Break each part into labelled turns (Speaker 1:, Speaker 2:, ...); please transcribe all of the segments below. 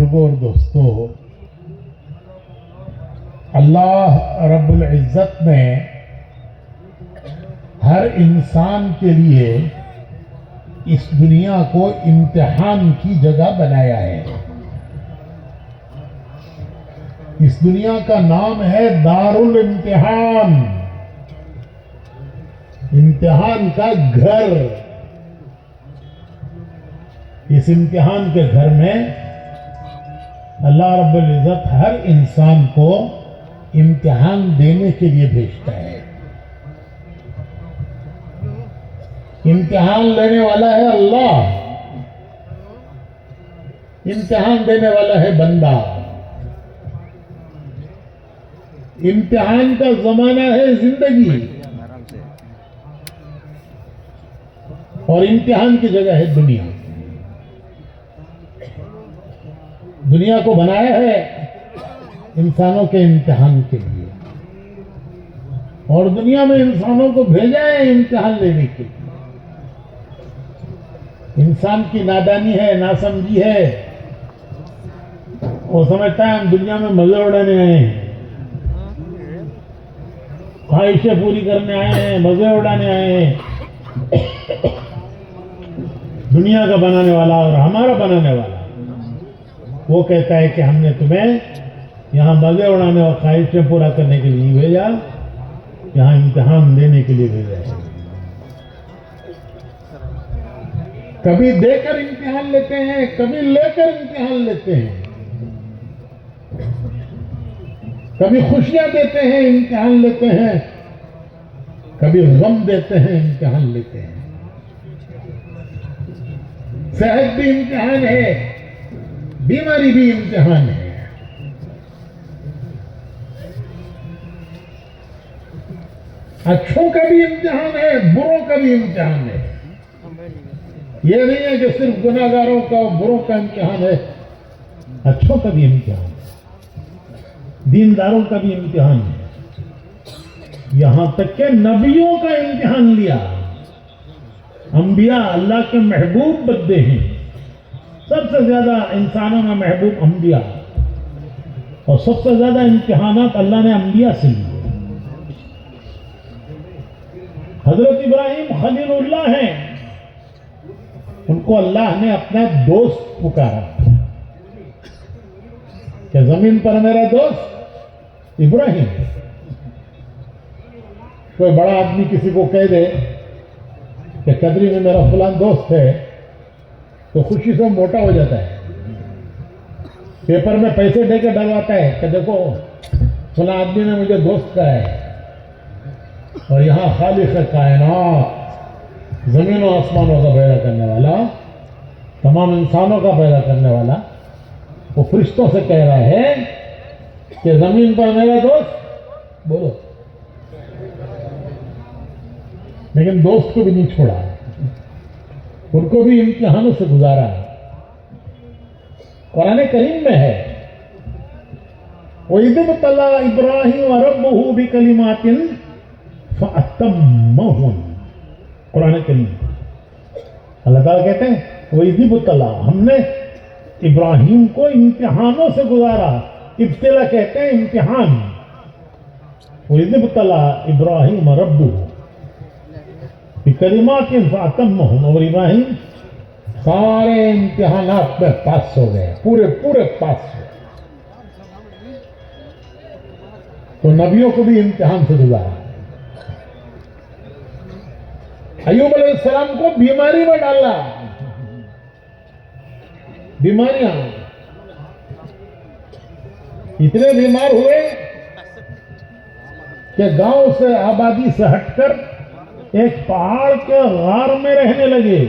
Speaker 1: بزرگوں اور دوستوں، اللہ رب العزت نے ہر انسان کے لیے اس دنیا کو امتحان کی جگہ بنایا ہے۔ اس دنیا کا نام ہے دار الامتحان، امتحان کا گھر۔ اس امتحان کے گھر میں اللہ رب العزت ہر انسان کو امتحان دینے کے لیے بھیجتا ہے۔ امتحان لینے والا ہے اللہ، امتحان دینے والا ہے بندہ۔ امتحان کا زمانہ ہے زندگی، اور امتحان کی جگہ ہے دنیا۔ دنیا کو بنایا ہے انسانوں کے امتحان کے لیے، اور دنیا میں انسانوں کو بھیجا ہے امتحان لینے کے لیے۔ انسان کی نادانی ہے، ناسمجھی ہے، وہ سمجھتا ہے ہم دنیا میں مزے اڑانے آئے ہیں، خواہشیں پوری کرنے آئے ہیں، مزے اڑانے آئے ہیں۔ دنیا کا بنانے والا اور ہمارا بنانے والا وہ کہتا ہے کہ ہم نے تمہیں یہاں مزے اڑانے اور خواہشیں پورا کرنے کے لیے بھیجا، یہاں امتحان دینے کے لیے بھیجا ہے۔ کبھی دے کر امتحان لیتے ہیں، کبھی لے کر امتحان لیتے ہیں، کبھی خوشیاں دیتے ہیں امتحان لیتے ہیں، کبھی غم دیتے ہیں امتحان لیتے ہیں۔ صحت بھی امتحان ہے، بیماری بھی امتحان ہے۔ اچھوں کا بھی امتحان ہے، بروں کا بھی امتحان ہے۔ یہ نہیں ہے کہ صرف گناہگاروں کا اور بروں کا امتحان ہے، اچھوں کا بھی امتحان ہے، دینداروں کا بھی امتحان ہے، یہاں تک کہ نبیوں کا امتحان لیا۔ انبیاء اللہ کے محبوب بندے ہیں، سب سے زیادہ انسانوں میں محبوب انبیاء، اور سب سے زیادہ امتحانات اللہ نے انبیاء سے لیے۔ حضرت ابراہیم خلیل اللہ ہیں، ان کو اللہ نے اپنا دوست پکارا کہ زمین پر میرا دوست ابراہیم ہے۔ کوئی بڑا آدمی کسی کو کہہ دے کہ قدری میں میرا فلان دوست ہے تو خوشی سے موٹا ہو جاتا ہے، پیپر میں پیسے دے کے ڈلواتا ہے کہ دیکھو فلاں آدمی نے مجھے دوست کہا ہے۔ اور یہاں خالق کائنات، زمین و آسمانوں کا پیدا کرنے والا، تمام انسانوں کا پیدا کرنے والا، وہ فرشتوں سے کہہ رہا ہے کہ زمین پر میرا دوست بولو، لیکن دوست کو بھی نہیں چھوڑا، ان کو بھی امتحانوں سے گزارا ہے۔ قرآن کریم میں ہے وَإِذِ ابْتَلَىٰ إِبْرَاهِيمَ رَبُّهُ بِكَلِمَاتٍ فَأَتَمَّهُنَّ۔ قرآن کریم اللہ تعالیٰ کہتے ہیں وَإِذِ ابْتَلَىٰ، ہم نے ابراہیم کو امتحانوں سے گزارا۔ ابتلا کہتے ہیں امتحان۔ وَإِذِ ابْتَلَىٰ إِبْرَاهِيمَ رَبُّهُ بِكَلِمَاتٍ فَأَتَمَّهُنَّ، اور ابراہیم سارے امتحانات میں پاس ہو گئے، پورے پاس ہو گئے۔ تو نبیوں کو بھی امتحان سے گزارا۔ ایوب علیہ السلام کو بیماری میں ڈالا، بیماریاں، اتنے بیمار ہوئے کہ گاؤں سے، آبادی سے ہٹ کر ایک پہاڑ کے غار میں رہنے لگے۔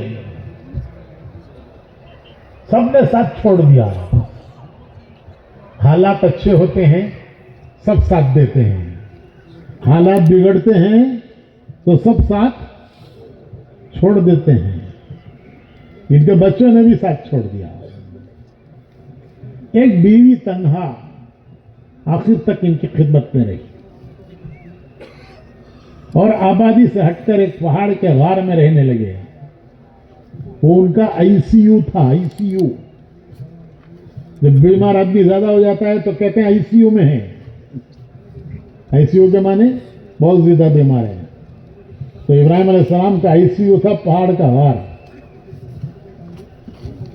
Speaker 1: سب نے ساتھ چھوڑ دیا۔ حالات اچھے ہوتے ہیں سب ساتھ دیتے ہیں، حالات بگڑتے ہیں تو سب ساتھ چھوڑ دیتے ہیں۔ ان کے بچوں نے بھی ساتھ چھوڑ دیا۔ ایک بیوی تنہا آخر تک ان کی خدمت میں رہی، اور آبادی سے ہٹ کر ایک پہاڑ کے غار میں رہنے لگے۔ وہ ان کا آئی سی یو تھا، آئی سی یو۔ جب بیمار آدمی زیادہ ہو جاتا ہے تو کہتے ہیں ICU میں ہے. ICU کے معنی بہت زیادہ بیمار ہے. تو ابراہیم علیہ السلام کا ICU تھا پہاڑ کا غار.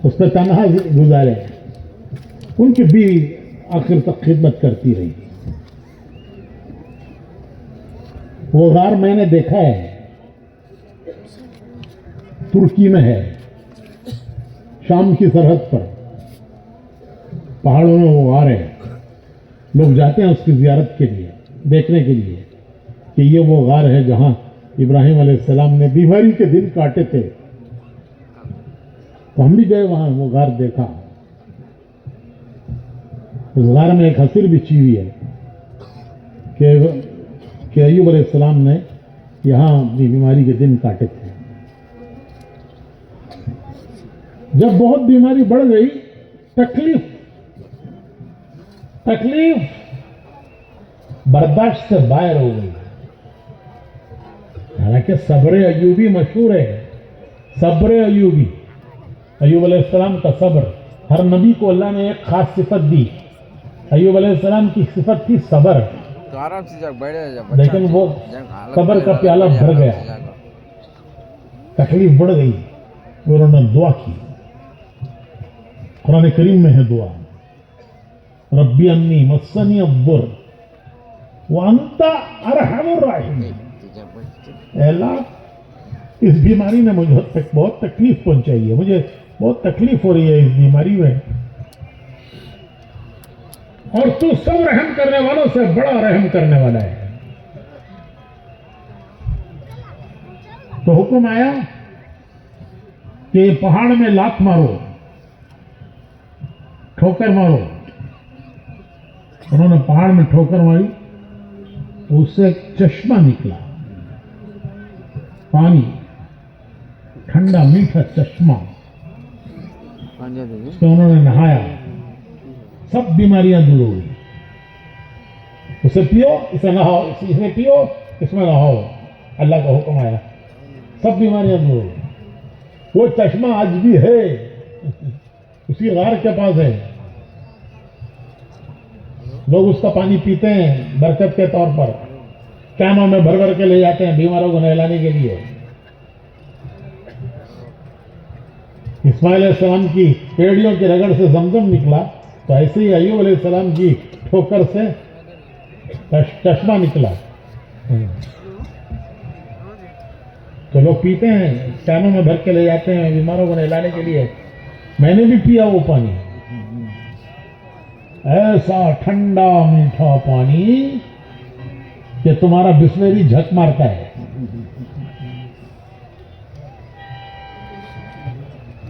Speaker 1: اس پہ تنہا گزارے. ان کی بیوی آخر تک خدمت کرتی رہی. وہ غار میں نے دیکھا ہے, ترکی میں ہے, شام کی سرحد پر پہاڑوں میں وہ غار ہے. لوگ جاتے ہیں اس کی زیارت کے لیے, دیکھنے کے لیے کہ یہ وہ غار ہے جہاں ابراہیم علیہ السلام نے بیماری کے دن کاٹے تھے. تو ہم بھی گئے وہاں, وہ غار دیکھا. اس غار میں ایک حصیر بچھی ہوئی ہے کہ ایوب علیہ السلام نے یہاں اپنی بیماری کے دن کاٹے تھے. جب بہت بیماری بڑھ گئی, تکلیف برداشت سے باہر ہو گئی. حالانکہ صبر ایوبی مشہور ہے. صبر ایوبی, ایوب علیہ السلام کا صبر. ہر نبی کو اللہ نے ایک خاص صفت دی. ایوب علیہ السلام کی صفت تھی صبر. لیکن وہ صبر کا پیالہ بھر گیا, تکلیف بڑھ گئی. انہوں نے دعا کی. قرآن کریم میں ہے دعا, ربی انی مسنی الضر وانت ارحم الراحمین. اے اللہ, اس بیماری نے مجھے بہت تکلیف پہنچائی ہے, مجھے بہت تکلیف ہو رہی ہے اس بیماری میں, اور تو سب رحم کرنے والوں سے بڑا رحم کرنے والا ہے. تو حکم آیا کہ پہاڑ میں لات مارو, ٹھوکر مارو. انہوں نے پہاڑ میں ٹھوکر ماری, اس سے ایک چشمہ نکلا, پانی, ٹھنڈا میٹھا چشمہ. اس پہ انہوں نے نہایا, سب بیماریاں دور ہو گئی. اسے پیو, اسے نہاؤ, اسے پیو, اس میں نہاؤ. اللہ کا حکم آیا, سب بیماریاں دور ہو گئی. وہ چشمہ آج بھی ہے, اسی غار کے پاس ہے. لوگ اس کا پانی پیتے ہیں برکت کے طور پر, کینوں میں بھر بھر کے لے جاتے ہیں بیماروں کو نہلانے کے لیے. اسماعیل علیہ السلام کی ایڑیوں کی رگڑ سے زمزم نکلا, تو ایسے ہی ایوب علیہ السلام کی ٹھوکر سے چشمہ نکلا. تو لوگ پیتے ہیں, کینوں میں بھر کے لے جاتے ہیں بیماروں کو نہلانے کے لیے. میں نے بھی پیا وہ پانی, ایسا ٹھنڈا میٹھا پانی کہ تمہارا بسلیری جھک مارتا ہے.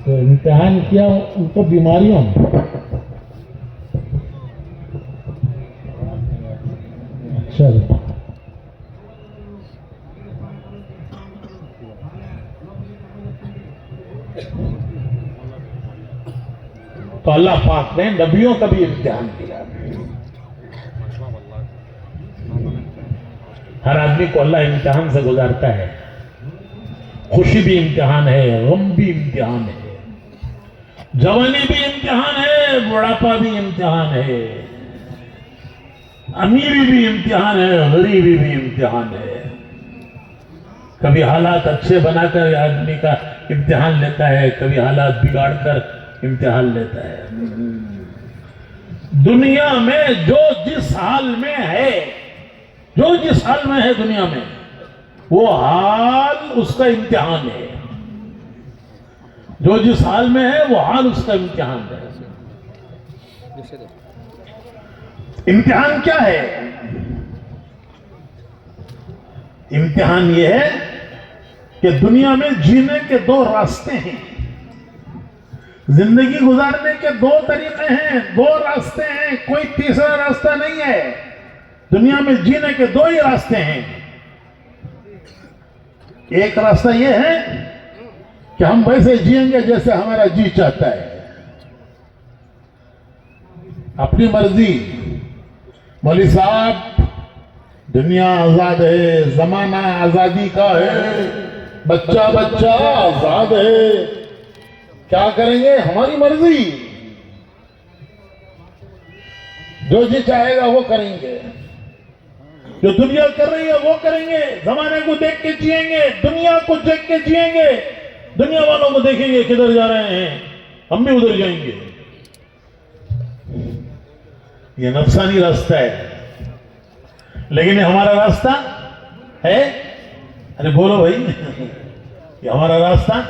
Speaker 1: تو امتحان کیا ان کو بیماریوں میں. اچھا, تو اللہ پاک نے نبیوں کا بھی امتحان دیا. ہر آدمی کو اللہ امتحان سے گزارتا ہے. خوشی بھی امتحان ہے, غم بھی امتحان ہے, جوانی بھی امتحان ہے, بڑھاپا بھی امتحان ہے, امیری بھی امتحان ہے, غریبی بھی امتحان ہے. کبھی حالات اچھے بنا کر آدمی کا امتحان لیتا ہے, کبھی حالات بگاڑ کر امتحان لیتا ہے. دنیا میں جو جس حال میں ہے, جو جس حال میں ہے دنیا میں, وہ حال اس کا امتحان ہے. جو جس حال میں ہے وہ حال اس کا امتحان ہے. امتحان کیا ہے؟ امتحان یہ ہے کہ دنیا میں جینے کے دو راستے ہیں, زندگی گزارنے کے دو طریقے ہیں, دو راستے ہیں, کوئی تیسرا راستہ نہیں ہے. دنیا میں جینے کے دو ہی راستے ہیں. ایک راستہ یہ ہے کہ ہم ویسے جئیں گے جیسے ہمارا جی چاہتا ہے, اپنی مرضی. مولوی صاحب, دنیا آزاد ہے, زمانہ آزادی کا ہے, بچہ آزاد ہے, کیا کریں گے, ہماری مرضی. جو جی چاہے گا وہ کریں گے، جو دنیا کر رہی ہے وہ کریں گے، زمانے کو دیکھ کے جئیں گے، دنیا کو دیکھ کے جئیں گے، دنیا والوں کو دیکھیں گے کدھر جا رہے ہیں، ہم بھی ادھر جائیں گے۔ یہ نفسانی راستہ ہے، لیکن یہ ہمارا راستہ ہے؟ ارے بولو بھائی، یہ ہمارا راستہ